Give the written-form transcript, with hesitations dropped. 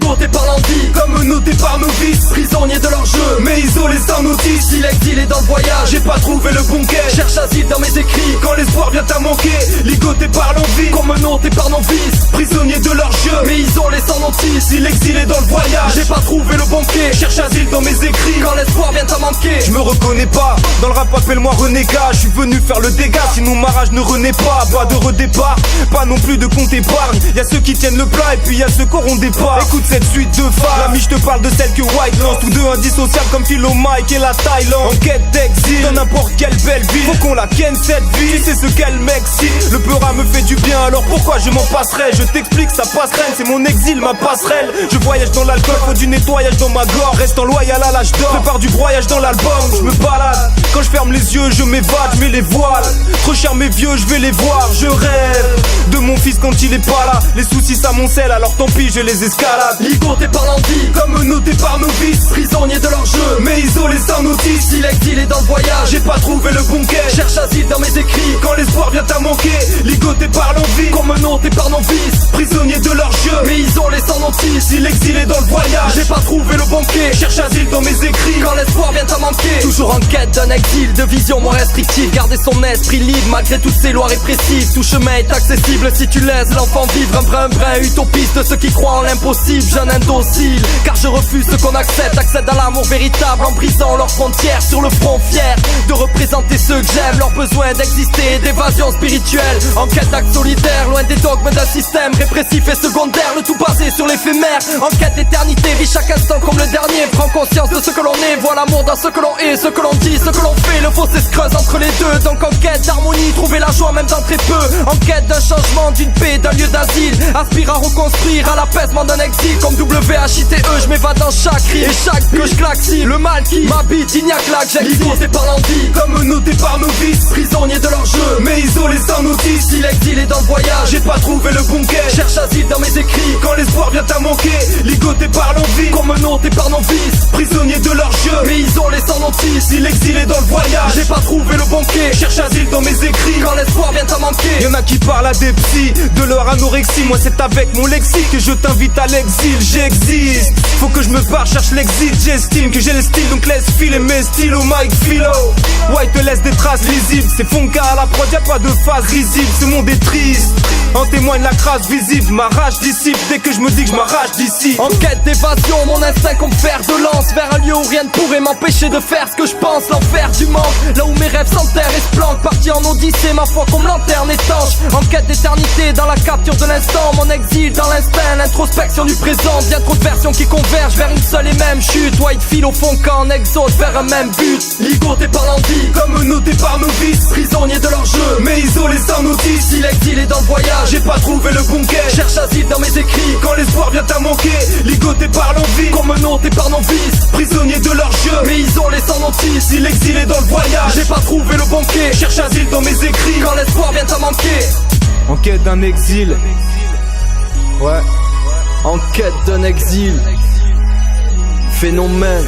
ligotés par l'envie, comme notés par nos vices, prisonniers de leur jeu, mais isolés sans notice. Si l'exil est dans le voyage, j'ai pas trouvé le bon quai, cherche asile dans mes écrits, quand l'espoir vient à manquer. Ligotés par l'envie, comme notés par nos vices, prisonniers de leur jeu, mais isolés sans notice. Si l'exil est dans le voyage, j'ai pas trouvé le bon quai, cherche asile dans mes écrits, quand l'espoir vient à manquer. Je me reconnais pas, dans le rap appelle-moi renégat. Je suis venu faire le dégât, sinon ma rage ne renaît pas. Pas de redépart, pas non plus de compte épargne. Y'a ceux qui tiennent le plat et puis y'a ceux qui auront des parts. Écoute cette suite de phases, l'ami je te parle de celle que White lance. Tous deux indissociables comme Philo Mike et la Thaïlande. En quête d'exil, dans n'importe quelle belle ville, faut qu'on la ken cette vie. Tu sais ce qu'elle m'excite, le peura me fait du bien, alors pourquoi je m'en passerais? Je t'explique, ça passerait, c'est mon exil, ma passerelle. Je voyage dans l'alcool, faut du nettoyage dans ma gorge. Restant loyal à l'âge d'or, prépare du broyage dans l'album. Je me balade, quand je ferme les yeux, je m'évade, je mets les voiles. Trop cher mes vieux, je vais les voir. Je rêve de mon fils quand il est pas là. Les soucis s'amoncellent, alors tant pis, je les escalade. Ligotés par l'envie, comme notés par nos vices, prisonniers de leur jeu, mais isolés sans notice. Si l'exil est dans le voyage, j'ai pas trouvé le bon quai, cherche asile dans mes écrits, quand l'espoir vient à manquer. Ligotés par l'envie, comme notés par nos vices, prisonniers de leur jeu, mais isolés sans notice. Si l'exil est dans le voyage, j'ai pas trouvé le bon quai, cherche asile dans mes écrits, quand l'espoir vient à manquer. Toujours en quête d'un exil, de vision moins restrictive, garder son esprit libre malgré toutes ces lois répressives. Tout chemin est accessible si tu laisses l'enfant vivre. Un brin utopiste de ceux qui croient en l'impossible, jeune indocile, car je refuse ce qu'on accepte. Accède à l'amour véritable en brisant leurs frontières. Sur le front fier de représenter ceux que j'aime, leur besoin d'exister, d'évasion spirituelle. En quête d'acte solidaire, loin des dogmes d'un système répressif et secondaire, le tout basé sur l'éphémère. En quête d'éternité, vit chaque instant comme le dernier. Prends conscience de ce que l'on est, vois l'amour dans ce que l'on est, ce que l'on dit, ce que l'on fait. Le fossé se creuse entre les deux, donc en quête d'harmonie, trouver la joie même dans très peu. En quête d'un changement, d'une paix, d'un lieu d'asile, aspire à reconstruire, à l'apaisement d'un exil. Comme WHITE, je m'évade dans chaque rime, et chaque que je claque. Si le mal qui m'habite, il n'y a que là que j'existe. Ligotés par l'envie, comme notés par nos vices, prisonniers de leur jeu, mais isolés sans notice. Si l'exil est dans le voyage, j'ai pas trouvé le bon quai, cherche asile dans mes écrits, quand l'espoir vient à manquer. Ligotés par l'envie, comme notés par nos vices, prisonniers de leur jeu, mais isolés sans notice. Si l'exil est dans le voyage, j'ai pas trouvé le bon quai, cherche asile dans mes écrits, quand l'espoir vient à manquer. Y'en a qui parlent à des psys, de leur anorexie. Moi c'est avec mon lexique que je t'invite à l'exil. J'existe, faut que je me barre, cherche l'exit. J'estime que j'ai le style, donc laisse filer mes styles au Mike Philo. White te laisse des traces lisibles, c'est Fonka à la prod, y'a pas de phase risible. Ce monde est triste, en témoigne la crasse visible. Ma rage dissipe dès que je me dis que je m'arrache d'ici. En quête d'évasion, mon instinct comme fer de lance, vers un lieu où rien ne pourrait m'empêcher de faire ce que je pense. L'enfer du manque, là où mes rêves s'enterrent et se planquent. Parti en odyssée, ma foi comme lanterne étanche. En quête d'éternité, dans la capture de l'instant. Mon exil dans l'instinct, l'introspection du présent. Bien trop de versions qui convergent vers une seule et même chute. White file au fond quand exode vers un même but. Ligotés par l'envie, comme notés par nos vices, prisonniers de leur jeu, mais isolés sans notice. Si l'exil est dans le voyage, j'ai pas trouvé le bon quai, cherche asile dans mes écrits, quand l'espoir vient à manquer. Ligotés par l'envie, comme notés par nos vices, prisonniers de leur jeu, mais isolés sans notice. Si l'exil est dans le voyage, j'ai pas trouvé le bon quai, cherche asile dans mes écrits, quand l'espoir vient à manquer. En quête d'un exil, ouais, en quête d'un exil, phénomène.